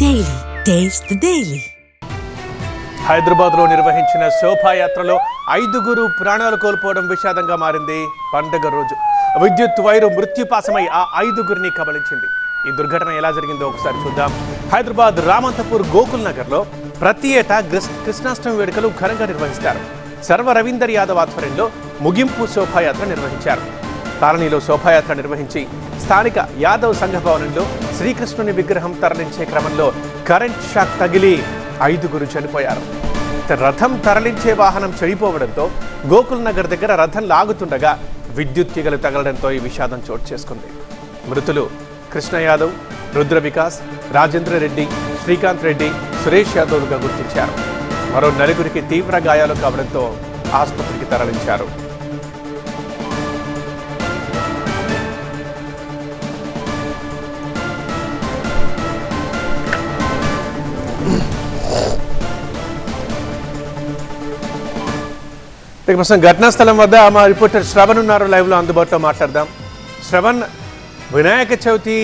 Daily taste the daily. హైదరాబాద్లో నిర్వహించిన శోభాయాత్రలో 5 ప్రాణాలు కోల్పోవడం విషాదంగా మారింది. పండుగ రోజు విద్యుత్ వైరు మృత్యుపాసమై ఆ 5 కబలించింది. ఈ దుర్ఘటన ఎలా జరిగిందో ఒకసారి చూద్దాం. హైదరాబాద్ రామంతపూర్ గోకుల్ నగర్లో ప్రతి ఏటా కృష్ణాష్టమి వేడుకలు ఘనంగా నిర్వహిస్తారు. సర్వ రవీందర్ యాదవ్ ఆధ్వర్యంలో ముగింపు శోభాయాత్ర నిర్వహించారు. కాలనీలో శోభాయాత్ర నిర్వహించి స్థానిక యాదవ్ సంఘ భవనంలో శ్రీకృష్ణుని విగ్రహం తరలించే క్రమంలో కరెంట్ షాక్ తగిలి 5 చనిపోయారు. రథం తరలించే వాహనం చెడిపోవడంతో గోకుల్ నగర్ దగ్గర రథం లాగుతుండగా విద్యుత్ తీగలు తగలడంతో ఈ విషాదం చోటు చేసుకుంది. మృతులు కృష్ణ యాదవ్, రుద్ర వికాస్, రాజేంద్ర రెడ్డి, శ్రీకాంత్ రెడ్డి, సురేష్ యాదవ్లుగా గుర్తించారు. మరో 4 తీవ్ర గాయాలు కావడంతో ఆసుపత్రికి తరలించారు. ప్రస్తుతం ఘటనా స్థలం వద్ద మా రిపోర్టర్ శ్రవణ్ ఉన్నారు, లైవ్లో అందుబాటులో మాట్లాడదాం. శ్రవణ్, వినాయక చవితి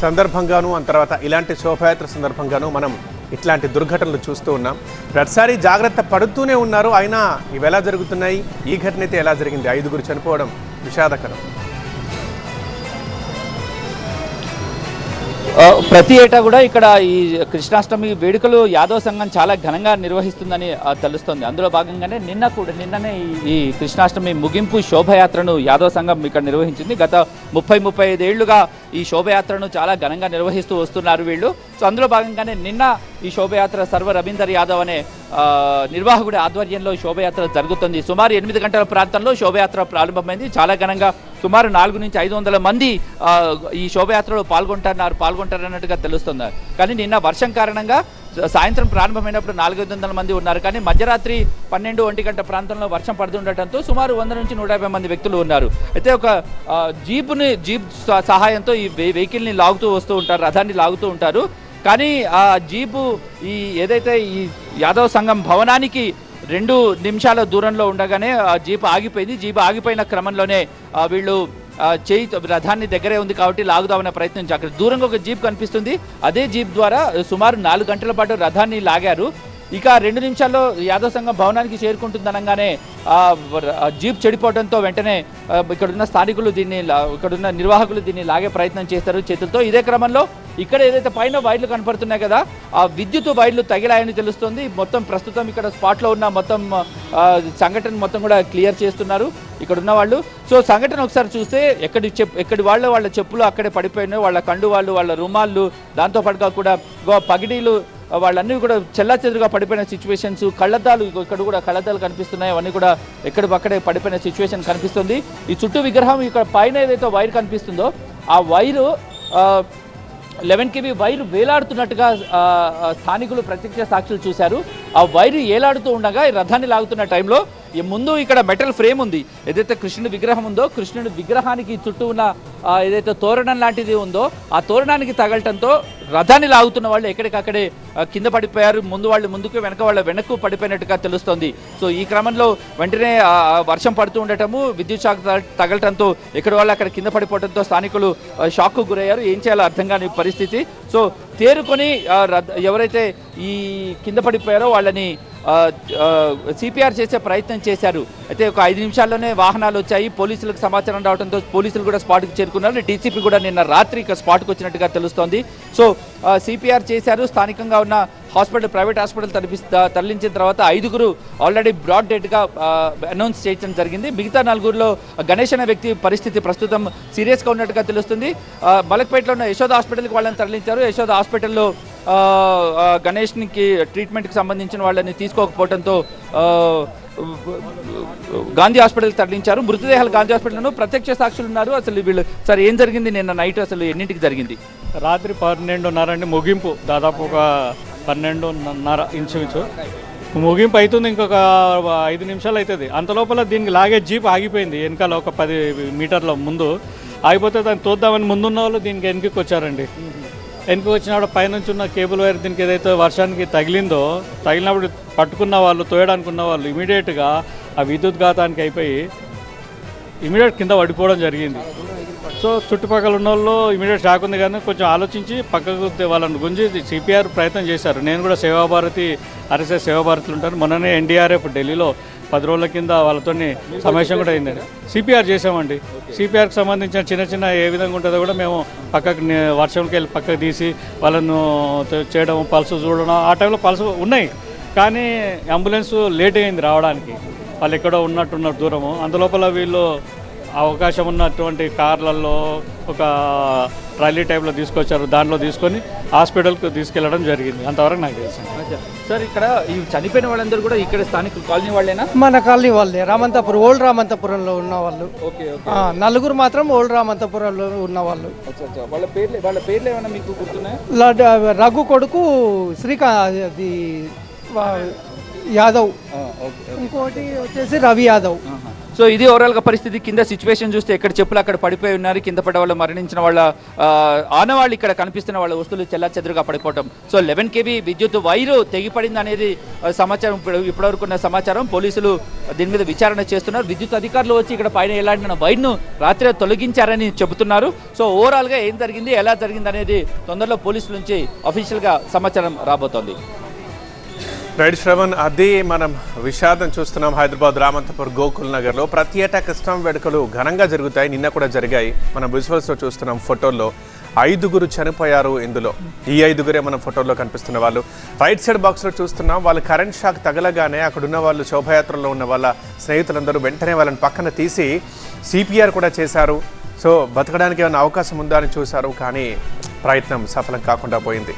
సందర్భంగాను తర్వాత ఇలాంటి శోభాయాత్ర సందర్భంగాను మనం ఇట్లాంటి దుర్ఘటనలు చూస్తూ ఉన్నాం. ప్రతిసారి జాగ్రత్త పడుతూనే ఉన్నారు, అయినా ఇవి ఎలా జరుగుతున్నాయి? ఈ ఘటన అయితే ఎలా జరిగింది? 5 చనిపోవడం విషాదకరం. ప్రతి ఏటా కూడా ఇక్కడ ఈ కృష్ణాష్టమి వేడుకలు యాదవ్ సంఘం చాలా ఘనంగా నిర్వహిస్తుందని తెలుస్తుంది. అందులో భాగంగానే నిన్ననే ఈ కృష్ణాష్టమి ముగింపు శోభయాత్రను యాదవ్ సంఘం ఇక్కడ నిర్వహించింది. గత 30-35 ఏళ్లుగా ఈ శోభయాత్రను చాలా ఘనంగా నిర్వహిస్తూ వస్తున్నారు వీళ్ళు. సో అందులో భాగంగానే నిన్న ఈ శోభయాత్ర సర్వ రవీందర్ యాదవ్ అనే నిర్వాహకుడి ఆధ్వర్యంలో శోభయాత్ర జరుగుతుంది. సుమారు 8 గంటల ప్రాంతంలో శోభయాత్ర ప్రారంభమైంది. చాలా ఘనంగా సుమారు 400 నుంచి 500 మంది ఈ శోభయాత్రలో పాల్గొంటారన్నట్టుగా తెలుస్తుంది. కానీ నిన్న వర్షం కారణంగా సాయంత్రం ప్రారంభమైనప్పుడు 400-500 మంది ఉన్నారు. కానీ మధ్యరాత్రి 12-1 గంట ప్రాంతంలో వర్షం పడుతుండటంతో సుమారు 100 నుంచి 150 మంది వ్యక్తులు ఉన్నారు. అయితే ఒక జీప్ సహాయంతో ఈ వెహికల్ని లాగుతూ వస్తూ ఉంటారు, రథాన్ని లాగుతూ ఉంటారు. కానీ ఆ జీపు ఏదైతే ఈ యాదవ్ సంఘం భవనానికి 2 నిమిషాల దూరంలో ఉండగానే ఆ జీప్ ఆగిపోయింది. జీప్ ఆగిపోయిన క్రమంలోనే వీళ్ళు రథాన్ని దగ్గరే ఉంది కాబట్టి లాగుదామనే ప్రయత్నం. అక్కడ దూరంగా ఒక జీప్ కనిపిస్తుంది. అదే జీప్ ద్వారా సుమారు 4 గంటల పాటు రథాన్ని లాగారు. ఇక 2 నిమిషాల్లో యాదవ్ సంఘం భవనానికి చేరుకుంటుందనగానే జీప్ చెడిపోవడంతో వెంటనే ఇక్కడున్న స్థానికులు ఇక్కడున్న నిర్వాహకులు దీన్ని లాగే ప్రయత్నం చేస్తారు చేతులతో. ఇదే క్రమంలో ఇక్కడ ఏదైతే పైన వైర్లు కనపడుతున్నాయి కదా, ఆ విద్యుత్ వైర్లు తగిలాయని తెలుస్తుంది. మొత్తం ప్రస్తుతం ఇక్కడ స్పాట్లో ఉన్న మొత్తం సంఘటన మొత్తం కూడా క్లియర్ చేస్తున్నారు ఇక్కడ ఉన్న వాళ్ళు. సో సంఘటన ఒకసారి చూస్తే ఎక్కడి వాళ్ళ చెప్పులు అక్కడే పడిపోయినాయి, వాళ్ళ కండు వాళ్ళ రుమాళ్ళు, దాంతోపాటుగా కూడా పగిడీలు వాళ్ళన్నీ కూడా చెల్లాచెదురుగా పడిపోయిన సిచ్యువేషన్స్. కళ్ళద్దాలు ఇక్కడ కూడా కళ్ళద్దాలు కనిపిస్తున్నాయి, అవన్నీ కూడా ఎక్కడికక్కడే పడిపోయిన సిచ్యువేషన్ కనిపిస్తుంది. ఈ చుట్టూ విగ్రహం ఇక్కడ పైన ఏదైతే వైర్ కనిపిస్తుందో ఆ వైరు 11 kV వైరు వేలాడుతున్నట్టుగా స్థానికులు ప్రత్యక్ష సాక్షులు చూశారు. ఆ వైరు ఏలాడుతూ ఉండగా రథాన్ని లాగుతున్న టైంలో ముందు ఇక్కడ మెటల్ ఫ్రేమ్ ఉంది, ఏదైతే కృష్ణుడి విగ్రహం ఉందో కృష్ణుడి విగ్రహానికి చుట్టూ ఉన్న ఏదైతే తోరణం లాంటిది ఉందో ఆ తోరణానికి తగలటంతో రథాన్ని లాగుతున్న వాళ్ళు ఎక్కడికక్కడే కింద పడిపోయారు. ముందుకు వెనక్కు పడిపోయినట్టుగా తెలుస్తోంది. సో ఈ క్రమంలో వెంటనే వర్షం పడుతూ ఉండటము, విద్యుత్ షాక్ తగలటంతో ఎక్కడి వాళ్ళు అక్కడ కింద పడిపోవడంతో స్థానికులు షాక్కు గురయ్యారు. ఏం చేయాలో అర్థం కాని పరిస్థితి. సో తేరుకొని ఎవరైతే ఈ కింద పడిపోయారో వాళ్ళని సిపిఆర్ చేసే ప్రయత్నం చేశారు. అయితే ఒక 5 నిమిషాల్లోనే వాహనాలు వచ్చాయి. పోలీసులకు సమాచారం రావడంతో పోలీసులు కూడా స్పాట్కి చేరుకున్నారు. డీసీపీ కూడా నిన్న రాత్రి ఇక స్పాట్కి వచ్చినట్టుగా తెలుస్తోంది. సో సిపిఆర్ చేశారు. స్థానికంగా ఉన్న ప్రైవేట్ హాస్పిటల్ తరలించిన తర్వాత 5 ఆల్రెడీ బ్రాడ్ డెడ్గా అనౌన్స్ చేయడం జరిగింది. మిగతా 4లో గణేష్ అనే వ్యక్తి పరిస్థితి ప్రస్తుతం సీరియస్గా ఉన్నట్టుగా తెలుస్తుంది. మలక్పేటలో ఉన్న యశోద హాస్పిటల్కి వాళ్ళని తరలించారు. యశోద హాస్పిటల్లో గణేష్కి ట్రీట్మెంట్కి సంబంధించిన వాళ్ళని తీసుకోకపోవడంతో గాంధీ హాస్పిటల్కి తరలించారు. మృతదేహాలు గాంధీ హాస్పిటల్లో ప్రత్యక్ష సాక్షులు ఉన్నారు. అసలు వీళ్ళు సార్ ఏం జరిగింది నిన్న నైట్, అసలు ఎన్నింటికి జరిగింది? రాత్రి 12:30 అండి ముగింపు. దాదాపు ఒక 12:30 ఇంచుమించు ముగింపు అవుతుంది. ఇంకొక 5 నిమిషాలు అవుతుంది. అంతలోపల దీనికి లాగే జీప్ ఆగిపోయింది. వెనకాల ఒక 10 మీటర్ల ముందు ఆగిపోతే దాన్ని తోద్దామని ముందున్న వాళ్ళు దీనికి వెనక్కి వచ్చారండి. వెనక్కి వచ్చినప్పుడు పైనుంచి ఉన్న కేబుల్ వైర్ దీనికి ఏదైతే వర్షానికి తగిలినప్పుడు పట్టుకున్న వాళ్ళు, తోయడానికి ఉన్న వాళ్ళు ఇమీడియట్గా ఆ విద్యుత్ ఘాతానికి అయిపోయి ఇమీడియట్ కింద పడిపోవడం జరిగింది. సో సో చుట్టుపక్కల ఉన్న వాళ్ళు ఇమీడియట్ షాక్ ఉంది కానీ కొంచెం ఆలోచించి పక్కకు వాళ్ళని గుంజి సిపిఆర్ ప్రయత్నం చేశారు. నేను కూడా సేవాభారతి ఆర్ఎస్ఎస్ సేవాభారతిలో ఉంటాను. మొన్ననే ఎన్డీఆర్ఎఫ్ ఢిల్లీలో 10 రోజుల కింద వాళ్ళతో సమావేశం కూడా అయిందండి. సిపిఆర్ చేసామండి. సిపిఆర్కి సంబంధించిన చిన్న ఏ విధంగా ఉంటుందో కూడా మేము పక్కకు వర్షంకి వెళ్ళి పక్కకు తీసి వాళ్ళను చేయడం, పల్సు చూడడం. ఆ టైంలో పల్సు ఉన్నాయి కానీ అంబులెన్స్ లేట్ అయింది రావడానికి. వాళ్ళు ఎక్కడో ఉన్నట్టున్నారు దూరము. అందులోపల వీళ్ళు అవకాశం ఉన్నటువంటి కార్లలో ఒక ట్రాలీ టైప్లో తీసుకొచ్చారు. దాంట్లో తీసుకొని హాస్పిటల్కి తీసుకెళ్లడం జరిగింది. అంతవరకు నాకు తెలుసు. సార్ ఇక్కడ ఈ చనిపోయిన వాళ్ళందరూ కూడా ఇక్కడ స్థానిక కాలనీ వాళ్ళేనా? మన కాలనీ వాళ్ళే, రామంతపురం ఓల్డ్ రామంతపురంలో ఉన్న వాళ్ళు. ఓకే. నలుగురు మాత్రం ఓల్డ్ రామంతపురంలో ఉన్న వాళ్ళు. వాళ్ళ పేర్లు ఏమైనా మీకు గుర్తున్నాయా? రఘు కొడుకు శ్రీకాంత్ యాదవ్, ఇంకోటి వచ్చేసి రవి యాదవ్. సో ఇది ఓవరాల్గా పరిస్థితి. కింద సిచ్యువేషన్ చూస్తే ఎక్కడ చెప్పులు అక్కడ పడిపోయి ఉన్నారు. కింద పడ్డ వాళ్ళు, మరణించిన వాళ్ళ ఆనవాళ్ళు ఇక్కడ కనిపిస్తున్న వాళ్ళ వస్తువులు చెల్లాచెదురుగా పడిపోవటం. సో 11 kV విద్యుత్ వైరు తెగిపడింది అనేది సమాచారం. ఇప్పటివరకు ఉన్న సమాచారం. పోలీసులు దీని మీద విచారణ చేస్తున్నారు. విద్యుత్ అధికారులు వచ్చి ఇక్కడ పైన ఎలాంటి వైర్ను రాత్రి తొలగించారని చెబుతున్నారు. సో ఓవరాల్గా ఏం జరిగింది, ఎలా జరిగింది అనేది తొందరలో పోలీసుల నుంచి అఫీషియల్గా సమాచారం రాబోతోంది. రైట్ శ్రవణ్, అది మనం విషాదం చూస్తున్నాం. హైదరాబాద్ రామంతపూర్ గోకుల్ నగర్లో ప్రతి ఏటా కృష్ణం వేడుకలు ఘనంగా జరుగుతాయి. నిన్న కూడా జరిగాయి. మనం విజువల్స్లో చూస్తున్నాం. ఫోటోల్లో 5 చనిపోయారు. ఇందులో ఈ 5 మనం ఫోటోల్లో కనిపిస్తున్న వాళ్ళు. రైట్ సైడ్ బాక్స్లో చూస్తున్నాం. వాళ్ళు కరెంట్ షాక్ తగలగానే అక్కడున్న వాళ్ళు, శోభయాత్రలో ఉన్న వాళ్ళ స్నేహితులందరూ వెంటనే వాళ్ళని పక్కన తీసి సిపిఆర్ కూడా చేశారు. సో బతకడానికి ఏమైనా అవకాశం ఉందా అని చూశారు. కానీ ప్రయత్నం సఫలం కాకుండా పోయింది.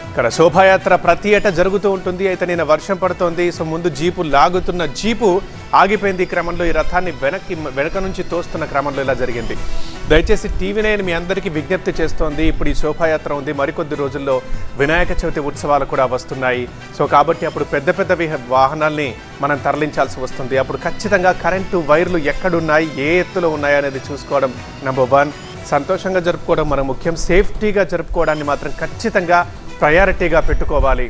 ఇక్కడ శోభాయాత్ర ప్రతి ఏటా జరుగుతూ ఉంటుంది. అయితే నిన్న వర్షం పడుతోంది. సో ముందు జీపు లాగుతున్న జీపు ఆగిపోయింది. ఈ క్రమంలో ఈ రథాన్ని వెనక నుంచి తోస్తున్న క్రమంలో ఇలా జరిగింది. దయచేసి TV9 మీ అందరికీ విజ్ఞప్తి చేస్తోంది. ఇప్పుడు ఈ శోభాయాత్ర ఉంది. మరికొద్ది రోజుల్లో వినాయక చవితి ఉత్సవాలు కూడా వస్తున్నాయి. సో కాబట్టి అప్పుడు పెద్ద వాహనాల్ని మనం తరలించాల్సి వస్తుంది. అప్పుడు ఖచ్చితంగా కరెంటు వైర్లు ఎక్కడున్నాయి, ఏ ఎత్తులో ఉన్నాయి అనేది చూసుకోవడం నెంబర్ 1. సంతోషంగా జరుపుకోవడం మన ముఖ్యం. సేఫ్టీగా జరుపుకోవడాన్ని మాత్రం ఖచ్చితంగా ప్రయారిటీగా పెట్టుకోవాలి.